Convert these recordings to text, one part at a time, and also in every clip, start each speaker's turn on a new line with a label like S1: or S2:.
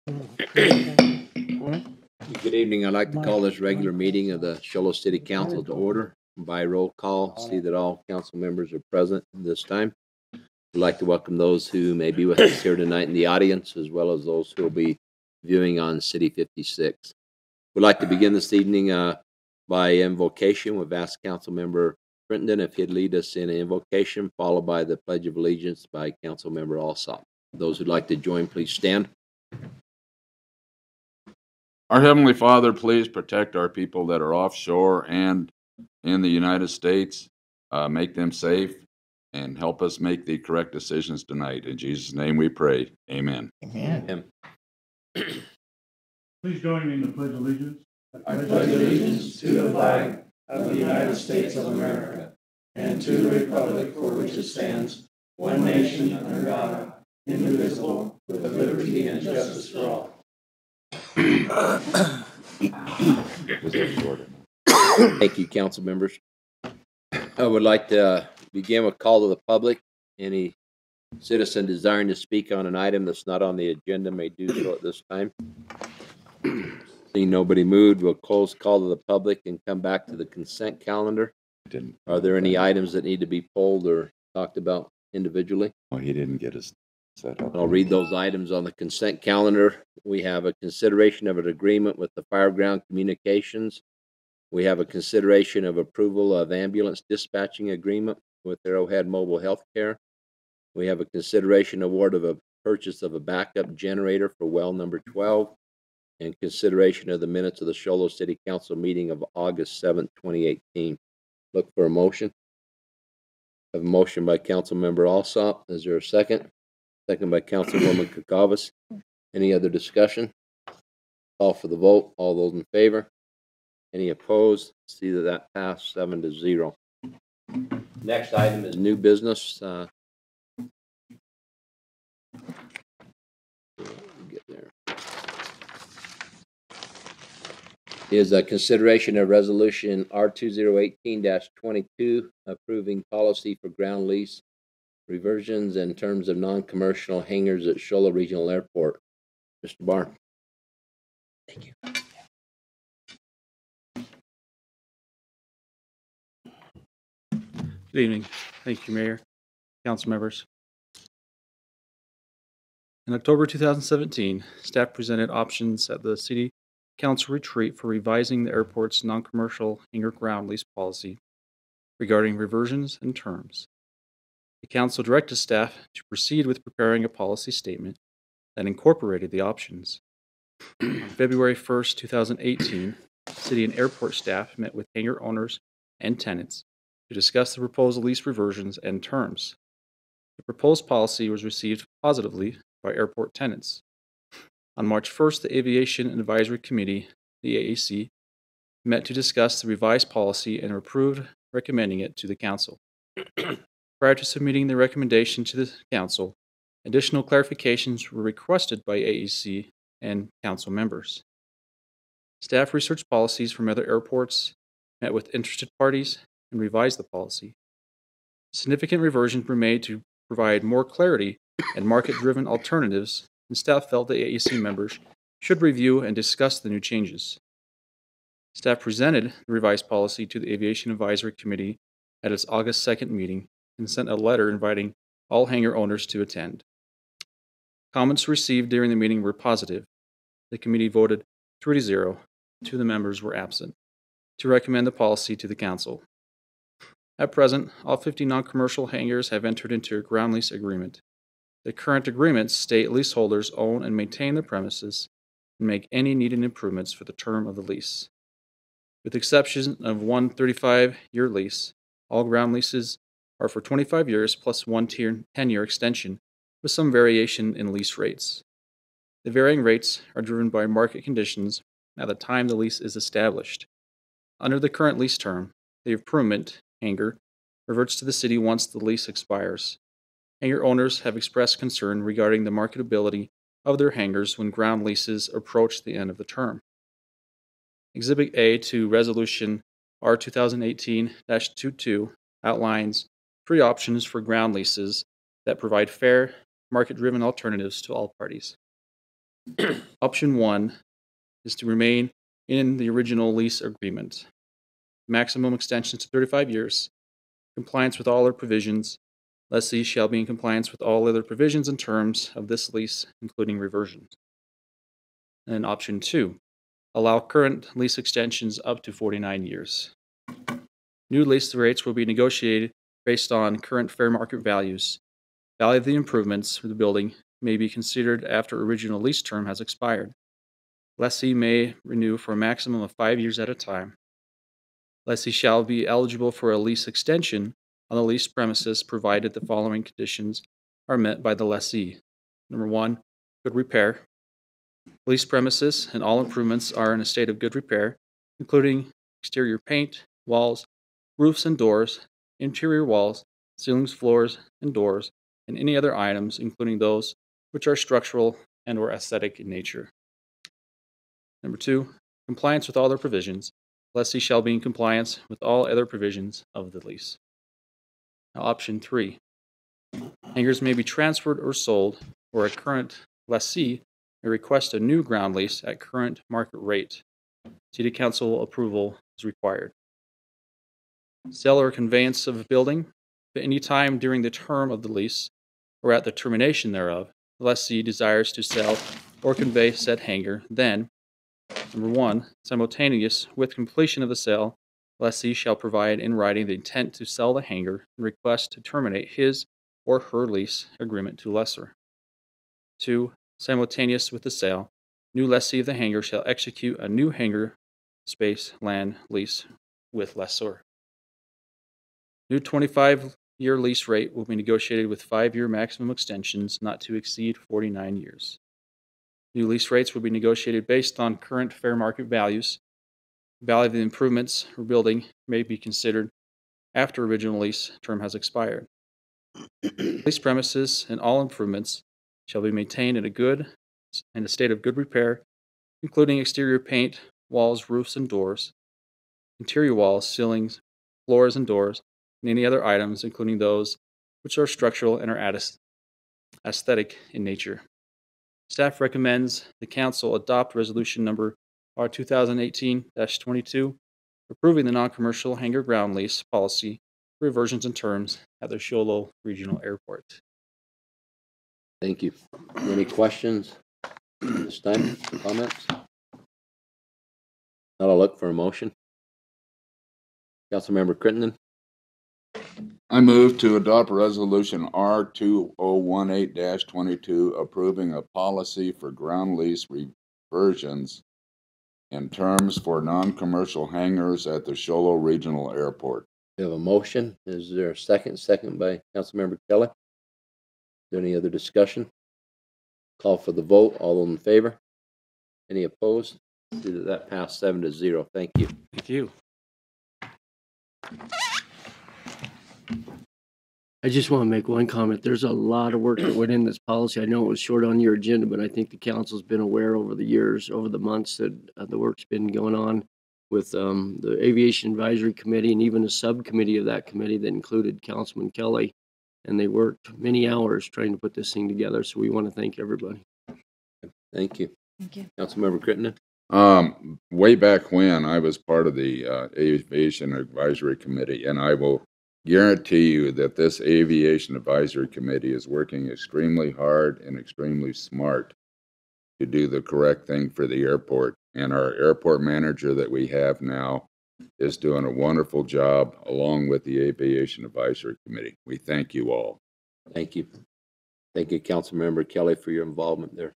S1: Good evening. I'd like to call this regular meeting of the Show Low City Council to order. By roll call, see that all council members are present this time. We'd like to welcome those who may be with us here tonight in the audience, as well as those who will be viewing on City 56. We'd like to begin this evening by invocation. We've asked Council Member Crittenden if he'd lead us in an invocation, followed by the Pledge of Allegiance by Council Member Alsop. Those who'd like to join, please stand.
S2: Our Heavenly Father, please protect our people that are offshore and in the United States. Make them safe and help us make the correct decisions tonight. In Jesus' name we pray. Amen.
S1: Amen.
S3: Please join me in the Pledge of Allegiance.
S4: I pledge allegiance to the flag of the United States of America and to the republic for which it stands, one nation under God, indivisible, with liberty and justice for all.
S1: Thank you, council members. I would like to begin with call to the public. Any citizen desiring to speak on an item that's not on the agenda may do so at this time. Seeing nobody moved, we'll close call to the public and come back to the consent calendar. Are there any items that need to be polled or talked about individually?
S2: Oh, he didn't get us set up.
S1: I'll read those items on the consent calendar. We have a consideration of an agreement with the Fireground Communications. We have a consideration of approval of ambulance dispatching agreement with Arrowhead Mobile Healthcare. We have a consideration award of a purchase of a backup generator for well number 12, and consideration of the minutes of the Show Low City Council meeting of August 7th, 2018. Look for a motion. I have a motion by Council Member Alsop. Is there a second? Second by Councilwoman Kakavas. Any other discussion? Call for the vote. All those in favor? Any opposed? See that passed 7-0. Next item is new business. Get there. Is a consideration of resolution R2018-22 approving policy for ground lease reversions in terms of non-commercial hangars at Show Low Regional Airport. Mr. Barr. Thank you.
S5: Good evening. Thank you, Mayor, council members. In October 2017, staff presented options at the City Council retreat for revising the airport's non-commercial hangar ground lease policy regarding reversions and terms. The council directed staff to proceed with preparing a policy statement that incorporated the options. On February 1st, 2018, City and airport staff met with hangar owners and tenants to discuss the proposed lease reversions and terms. The proposed policy was received positively by airport tenants. On March 1st, the Aviation Advisory Committee, the AAC, met to discuss the revised policy and approved recommending it to the council. Prior to submitting the recommendation to the council, additional clarifications were requested by AAC and council members. Staff researched policies from other airports, met with interested parties, and revised the policy. Significant revisions were made to provide more clarity and market-driven alternatives, and staff felt the AAC members should review and discuss the new changes. Staff presented the revised policy to the Aviation Advisory Committee at its August 2nd meeting and sent a letter inviting all hangar owners to attend. Comments received during the meeting were positive. The committee voted 3-0. 2 of the members were absent to recommend the policy to the council. At present, all 50 non-commercial hangars have entered into a ground lease agreement. The current agreements state leaseholders own and maintain the premises and make any needed improvements for the term of the lease. With the exception of one 35-year lease, all ground leases are for 25 years plus one 10-year extension with some variation in lease rates. The varying rates are driven by market conditions at the time the lease is established. Under the current lease term, the improvement hangar reverts to the city once the lease expires. Hangar owners have expressed concern regarding the marketability of their hangars when ground leases approach the end of the term. Exhibit A to Resolution R 2018-22 outlines 3 options for ground leases that provide fair, market-driven alternatives to all parties. Option 1 is to remain in the original lease agreement. Maximum extension to 35 years. Compliance with all other provisions. Lessee shall be in compliance with all other provisions and terms of this lease, including reversions. And option 2, allow current lease extensions up to 49 years. New lease rates will be negotiated based on current fair market values. Value of the improvements for the building may be considered after original lease term has expired. Lessee may renew for a maximum of 5 years at a time. Lessee shall be eligible for a lease extension on the leased premises provided the following conditions are met by the lessee. Number 1, good repair. Leased premises and all improvements are in a state of good repair, including exterior paint, walls, roofs and doors, interior walls, ceilings, floors, and doors, and any other items, including those which are structural and or aesthetic in nature. Number 2, compliance with all other provisions. Lessee shall be in compliance with all other provisions of the lease. Now, option 3, hangars may be transferred or sold, or a current lessee may request a new ground lease at current market rate. City Council approval is required. Sale or conveyance of a building at any time during the term of the lease or at the termination thereof, the lessee desires to sell or convey said hangar, then, number 1, simultaneous with completion of the sale, lessee shall provide in writing the intent to sell the hangar and request to terminate his or her lease agreement to lessor. 2, simultaneous with the sale, new lessee of the hangar shall execute a new hangar space land lease with lessor. New 25-year lease rate will be negotiated with 5-year maximum extensions not to exceed 49 years. New lease rates will be negotiated based on current fair market values. Value of the improvements or building may be considered after original lease term has expired. Leased premises and all improvements shall be maintained in a state of good repair, including exterior paint, walls, roofs, and doors, interior walls, ceilings, floors, and doors, and any other items, including those which are structural and are aesthetic in nature. Staff recommends the Council adopt Resolution Number R 2018-22, approving the non-commercial hangar ground lease policy for reversions and terms at the Show Low Regional Airport.
S1: Thank you. Any questions this time? Comments? Now I'll look for a motion. Councilmember Crittenden.
S2: I move to adopt Resolution R 2018-22, approving a policy for ground lease reversions and terms for non-commercial hangars at the Show Low Regional Airport.
S1: We have a motion. Is there a second? Second by Councilmember Kelly. Is there any other discussion? Call for the vote. All in favor? Any opposed? See that passed 7-0. Thank you.
S5: Thank you.
S4: I just want to make one comment. There's a lot of work that went in this policy. I know it was short on your agenda, but I think the council's been aware over the years, over the months, that the work's been going on with the Aviation Advisory Committee and even a subcommittee of that committee that included Councilman Kelly. And they worked many hours trying to put this thing together. So we want to thank everybody.
S1: Thank you.
S6: Thank you.
S1: Councilmember Crittenden.
S2: Way back when I was part of the Aviation Advisory Committee, and I will guarantee you that this Aviation Advisory Committee is working extremely hard and extremely smart to do the correct thing for the airport. And our airport manager that we have now is doing a wonderful job along with the Aviation Advisory Committee. We thank you all.
S1: Thank you. Thank you, Councilmember Kelly, for your involvement there.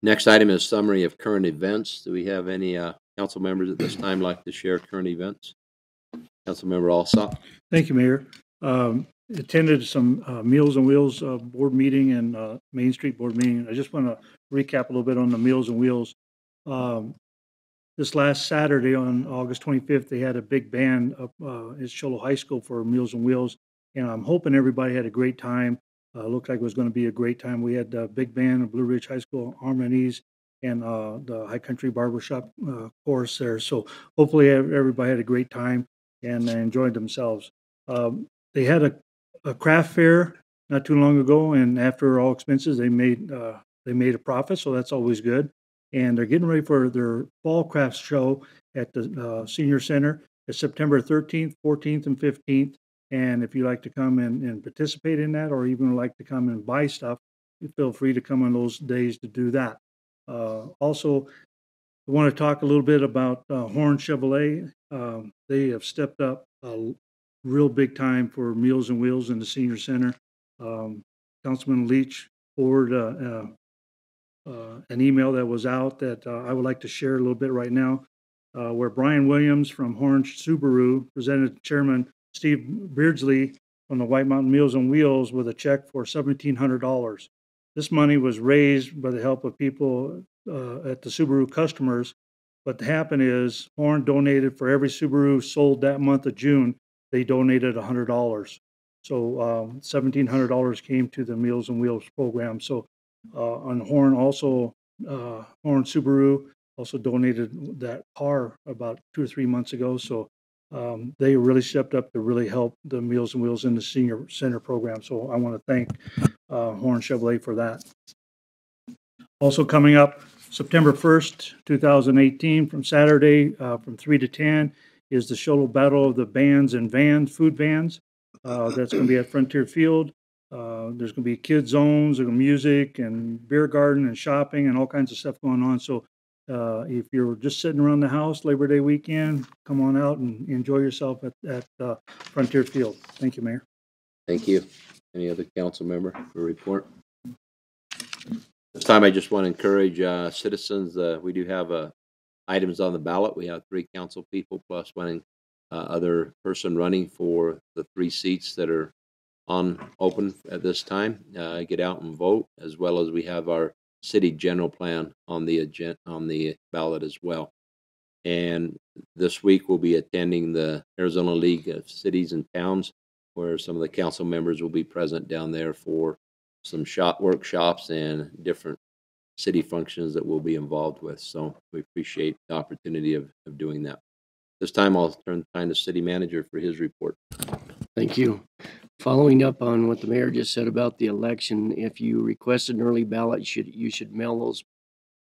S1: Next item is summary of current events. Do we have any council members at this time like to share current events? Councilmember Alsop.
S3: Thank you, Mayor. Attended some Meals on Wheels board meeting and Main Street board meeting. I just want to recap a little bit on the Meals on Wheels. This last Saturday on August 25th, they had a big band up at Show Low High School for Meals on Wheels, and I'm hoping everybody had a great time. Looked like it was going to be a great time. We had a big band of Blue Ridge High School, Harmonies, and the High Country Barbershop chorus there. So hopefully everybody had a great time and enjoyed themselves. They had a craft fair not too long ago, and after all expenses, they they made a profit, so that's always good. And they're getting ready for their fall crafts show at the senior center. It's September 13th, 14th, and 15th. And if you like to come and participate in that, or even like to come and buy stuff, you feel free to come on those days to do that. Also, I want to talk a little bit about Horn Chevrolet. They have stepped up real big time for Meals and Wheels in the senior center. Councilman Leach forwarded an email that was out that I would like to share a little bit right now, where Brian Williams from Horn Subaru presented Chairman Steve Beardsley from the White Mountain Meals on Wheels with a check for $1,700. This money was raised by the help of people at the Subaru customers. What happened is Horn donated for every Subaru sold that month of June, they donated $100. So $1,700 came to the Meals on Wheels program. So on Horn also, Horn Subaru also donated that car about 2 or 3 months ago. So they really stepped up to really help the Meals on Wheels in the senior center program. So I want to thank Horn Chevrolet for that. Also coming up September 1st, 2018, from Saturday from 3 to 10 is the Show Battle of the Bands and Vans, food vans. That's going to be at Frontier Field. There's going to be kid zones, there's music and beer garden and shopping and all kinds of stuff going on. So if you're just sitting around the house Labor Day weekend, come on out and enjoy yourself at Frontier Field. Thank you, Mayor.
S1: Thank you. Any other council member for report? This time I just want to encourage citizens. We do have items on the ballot. We have 3 council people plus one other person running for the 3 seats that are open at this time. Get out and vote, as well as we have our city general plan on the ballot as well. And this week we'll be attending the Arizona League of Cities and Towns, where some of the council members will be present down there for some workshops and different city functions that we'll be involved with. So we appreciate the opportunity of doing that. This time I'll turn the time to City Manager for his report.
S6: Thank you. Following up on what the mayor just said about the election, if you requested an early ballot, you should mail those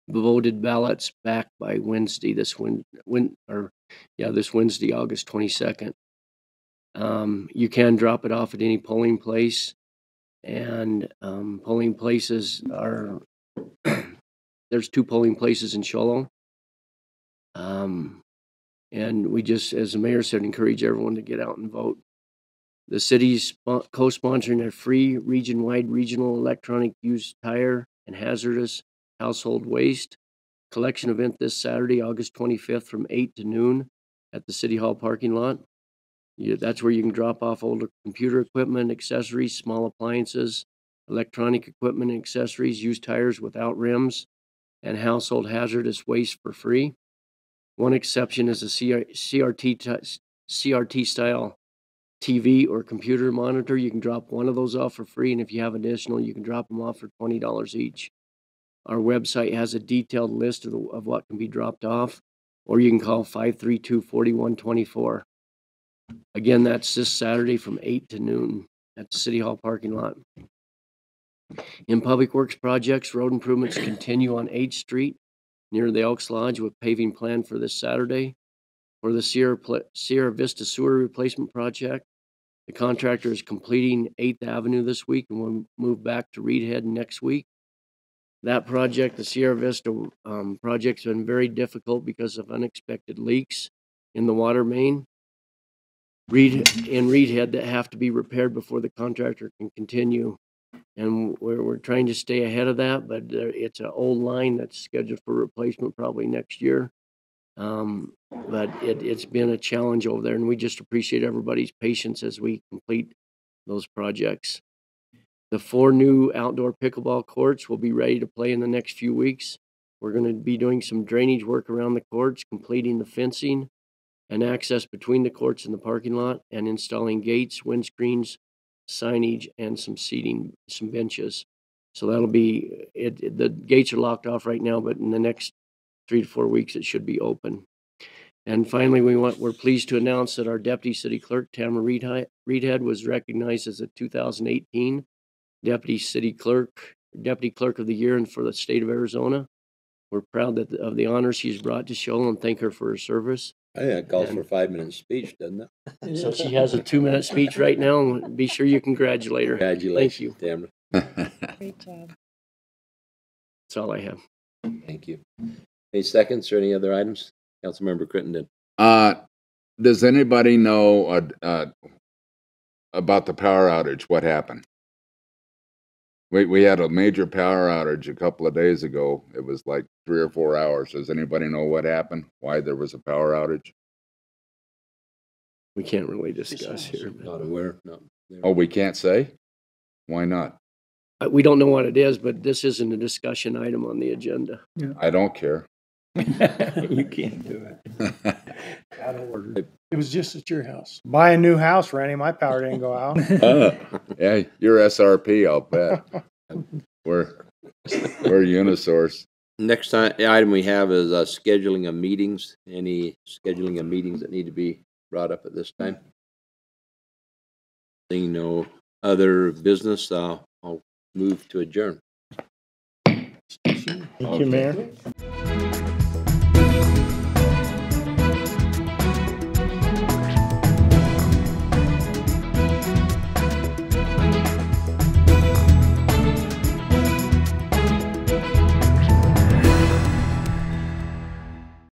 S6: voted ballots back by Wednesday, this Wednesday, August 22nd. You can drop it off at any polling place, and polling places are there's 2 polling places in Show Low. And we just, as the mayor said, encourage everyone to get out and vote. The city's co-sponsoring a free region-wide regional electronic used tire and hazardous household waste collection event this Saturday, August 25th from 8 to noon at the City Hall parking lot. That's where you can drop off older computer equipment, accessories, small appliances, electronic equipment and accessories, used tires without rims, and household hazardous waste for free. One exception is a CRT style TV or computer monitor. You can drop one of those off for free, and if you have additional, you can drop them off for $20 each. Our website has a detailed list of what can be dropped off, or you can call 532-4124. Again, that's this Saturday from 8 to noon at the City Hall parking lot. In Public Works projects, road improvements continue on 8th Street near the Elks Lodge with paving planned for this Saturday. For the Sierra Vista Sewer Replacement Project, the contractor is completing 8th Avenue this week and will move back to Reed Head next week. That project, the Sierra Vista project, has been very difficult because of unexpected leaks in the water main. Reed Head that have to be repaired before the contractor can continue. And we're trying to stay ahead of that, but it's an old line that's scheduled for replacement probably next year. But it's been a challenge over there, and we just appreciate everybody's patience as we complete those projects. The 4 new outdoor pickleball courts will be ready to play in the next few weeks. We're going to be doing some drainage work around the courts, completing the fencing and access between the courts and the parking lot, and installing gates, windscreens, signage, and some seating, some benches. So that'll be it. The gates are locked off right now, but in the next 3 to 4 weeks, it should be open. And finally, we're pleased to announce that our Deputy City Clerk, Tamara Reedhead, was recognized as a 2018 Deputy City Clerk Deputy Clerk of the Year and for the state of Arizona. We're proud of the honor she's brought to Shoal and thank her for her service.
S1: I think that calls for a 5-minute speech, doesn't it?
S6: So she has a 2-minute speech right now, and be sure you congratulate her.
S1: Congratulations, Tamara.
S7: Great job.
S6: That's all I have.
S1: Thank you. Any seconds or any other items? Councilmember Crittenden.
S2: Does anybody know about the power outage? What happened? We had a major power outage a couple of days ago. It was like 3 or 4 hours. Does anybody know what happened? Why there was a power outage?
S6: We can't really discuss here.
S1: Not aware. No.
S2: Oh, we can't say? Why not?
S6: We don't know what it is, but this isn't a discussion item on the agenda.
S2: I don't care.
S4: You can't do it. Out of order. It was just at your house.
S8: Buy a new house, Randy. My power didn't go out.
S2: Yeah, you're SRP, I'll bet. We're Unisource.
S1: Next item we have is scheduling of meetings. Any scheduling of meetings that need to be brought up at this time? Seeing no other business, I'll move to adjourn.
S8: Thank you, Mayor.